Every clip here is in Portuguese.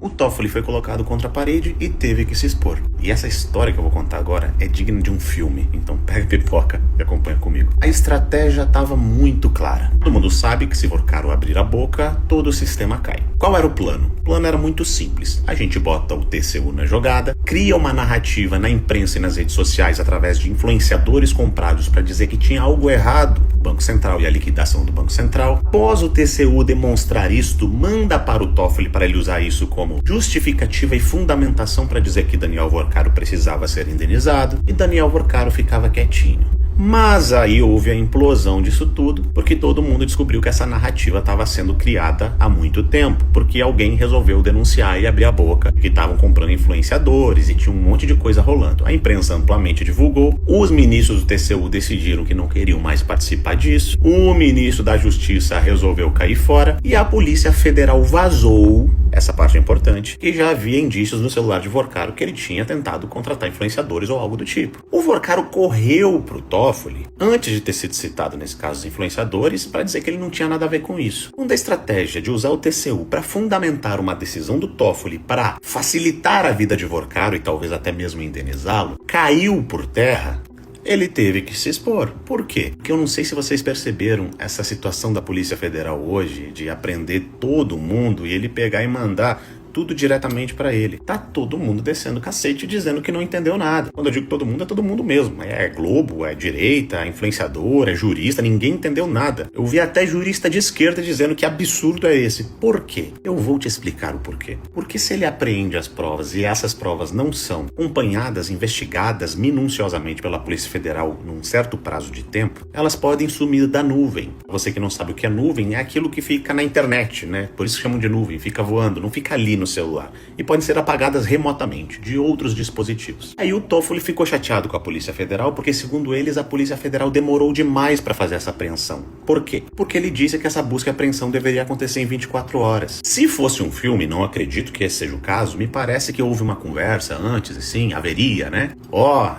O Toffoli foi colocado contra a parede e teve que se expor. E essa história que eu vou contar agora é digna de um filme, então pega a pipoca e acompanha comigo. A estratégia estava muito clara. Todo mundo sabe que se Vorkaro abrir a boca, todo o sistema cai. Qual era o plano? O plano era muito simples. A gente bota o TCU na jogada, cria uma narrativa na imprensa e nas redes sociais através de influenciadores comprados para dizer que tinha algo errado no Banco Central e a liquidação do Banco Central. Após o TCU demonstrar isto, manda para o Toffoli para ele usar isso como justificativa e fundamentação para dizer que Daniel Vorkaro precisava ser indenizado, e Daniel Vorkaro ficava quietinho. Mas aí houve a implosão disso tudo, porque todo mundo descobriu que essa narrativa estava sendo criada há muito tempo, porque alguém resolveu denunciar e abrir a boca que estavam comprando influenciadores e tinha um monte de coisa rolando. A imprensa amplamente divulgou, os ministros do TCU decidiram que não queriam mais participar disso, o ministro da Justiça resolveu cair fora e a Polícia Federal vazou, essa parte é importante, que já havia indícios no celular de Vorkaro que ele tinha tentado contratar influenciadores ou algo do tipo. O Vorkaro correu pro Toffoli, antes de ter sido citado nesse caso os influenciadores, para dizer que ele não tinha nada a ver com isso. Quando a estratégia de usar o TCU para fundamentar uma decisão do Toffoli para facilitar a vida de Vorkaro e talvez até mesmo indenizá-lo, caiu por terra, ele teve que se expor. Por quê? Porque eu não sei se vocês perceberam essa situação da Polícia Federal hoje, de aprender todo mundo e ele pegar e mandar tudo diretamente pra ele. Tá todo mundo descendo cacete dizendo que não entendeu nada. Quando eu digo todo mundo, é todo mundo mesmo. É Globo, é direita, é influenciador, é jurista, ninguém entendeu nada. Eu vi até jurista de esquerda dizendo que absurdo é esse. Por quê? Eu vou te explicar o porquê. Porque se ele apreende as provas e essas provas não são acompanhadas, investigadas minuciosamente pela Polícia Federal num certo prazo de tempo, elas podem sumir da nuvem. Você que não sabe o que é nuvem, é aquilo que fica na internet, né? Por isso chamam de nuvem, fica voando, não fica ali no celular, e podem ser apagadas remotamente de outros dispositivos. Aí o Toffoli ficou chateado com a Polícia Federal porque, segundo eles, a Polícia Federal demorou demais para fazer essa apreensão. Por quê? Porque ele disse que essa busca e apreensão deveria acontecer em 24 horas. Se fosse um filme, não acredito que esse seja o caso, me parece que houve uma conversa antes, assim, haveria, né?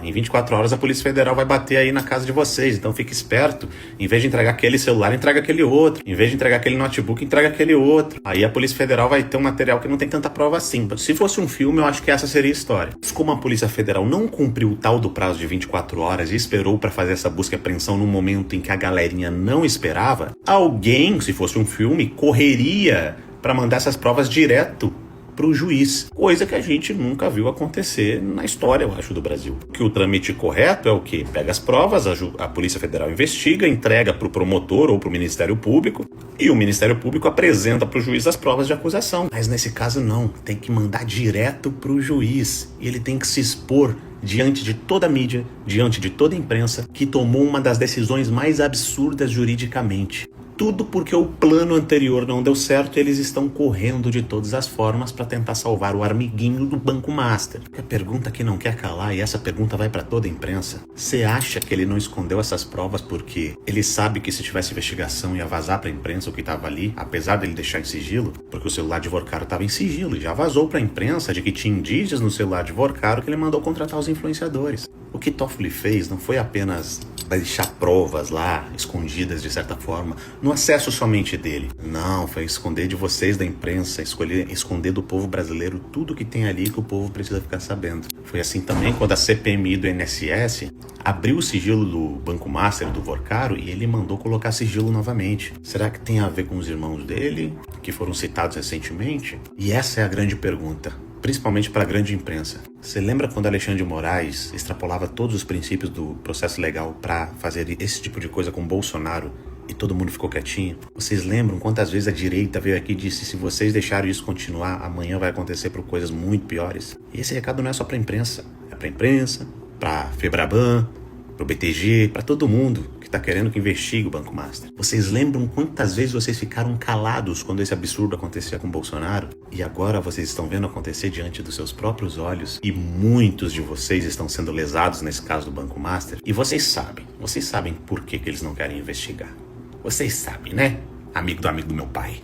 Em 24 horas a Polícia Federal vai bater aí na casa de vocês, então fique esperto. Em vez de entregar aquele celular, entrega aquele outro. Em vez de entregar aquele notebook, entrega aquele outro. Aí a Polícia Federal vai ter um material que não tem tanta prova assim. Se fosse um filme, eu acho que essa seria a história. Mas como a Polícia Federal não cumpriu o tal do prazo de 24 horas e esperou para fazer essa busca e apreensão num momento em que a galerinha não esperava, alguém, se fosse um filme, correria para mandar essas provas direto pro juiz, coisa que a gente nunca viu acontecer na história, eu acho, do Brasil. Que o trâmite correto é o quê? Pega as provas, a Polícia Federal investiga, entrega pro promotor ou pro Ministério Público, e o Ministério Público apresenta pro juiz as provas de acusação. Mas nesse caso não, tem que mandar direto pro juiz, e ele tem que se expor diante de toda a mídia, diante de toda a imprensa, que tomou uma das decisões mais absurdas juridicamente. Tudo porque o plano anterior não deu certo e eles estão correndo de todas as formas para tentar salvar o amiguinho do Banco Master. A pergunta que não quer calar, e essa pergunta vai para toda a imprensa: você acha que ele não escondeu essas provas porque ele sabe que se tivesse investigação ia vazar para a imprensa o que estava ali, apesar dele deixar em sigilo? Porque o celular de Vorkaro estava em sigilo e já vazou para a imprensa de que tinha indícios no celular de Vorkaro que ele mandou contratar os influenciadores. O que Toffoli fez não foi apenas deixar provas lá, escondidas de certa forma, no acesso somente dele. Não, foi esconder de vocês da imprensa, esconder do povo brasileiro tudo que tem ali que o povo precisa ficar sabendo. Foi assim também quando a CPMI do INSS abriu o sigilo do Banco Master, do Vorkaro, e ele mandou colocar sigilo novamente. Será que tem a ver com os irmãos dele, que foram citados recentemente? E essa é a grande pergunta, principalmente para a grande imprensa. Você lembra quando Alexandre de Moraes extrapolava todos os princípios do processo legal para fazer esse tipo de coisa com Bolsonaro e todo mundo ficou quietinho? Vocês lembram quantas vezes a direita veio aqui e disse: se vocês deixarem isso continuar, amanhã vai acontecer por coisas muito piores? E esse recado não é só para a imprensa, é para a imprensa, para Febraban, para o BTG, para todo mundo que está querendo que investigue o Banco Master. Vocês lembram quantas vezes vocês ficaram calados quando esse absurdo acontecia com Bolsonaro? E agora vocês estão vendo acontecer diante dos seus próprios olhos, e muitos de vocês estão sendo lesados nesse caso do Banco Master. E vocês sabem por que eles não querem investigar. Vocês sabem, né? Amigo do meu pai.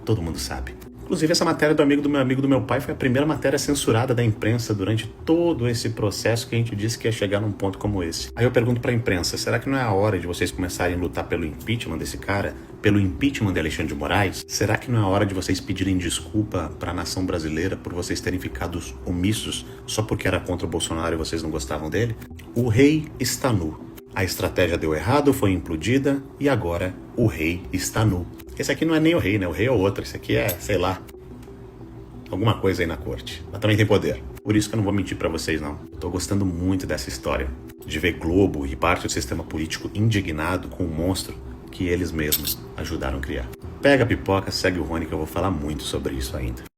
Todo mundo sabe. Inclusive, essa matéria do amigo do meu pai foi a primeira matéria censurada da imprensa durante todo esse processo que a gente disse que ia chegar num ponto como esse. Aí eu pergunto pra imprensa, será que não é a hora de vocês começarem a lutar pelo impeachment desse cara? Pelo impeachment de Alexandre de Moraes? Será que não é a hora de vocês pedirem desculpa pra nação brasileira por vocês terem ficado omissos só porque era contra o Bolsonaro e vocês não gostavam dele? O rei está nu. A estratégia deu errado, foi implodida e agora o rei está nu. Esse aqui não é nem o rei, né? O rei é outro. Esse aqui é, sei lá, alguma coisa aí na corte. Mas também tem poder. Por isso que eu não vou mentir pra vocês, não. Tô gostando muito dessa história. De ver Globo e parte do sistema político indignado com o monstro que eles mesmos ajudaram a criar. Pega a pipoca, segue o Rony que eu vou falar muito sobre isso ainda.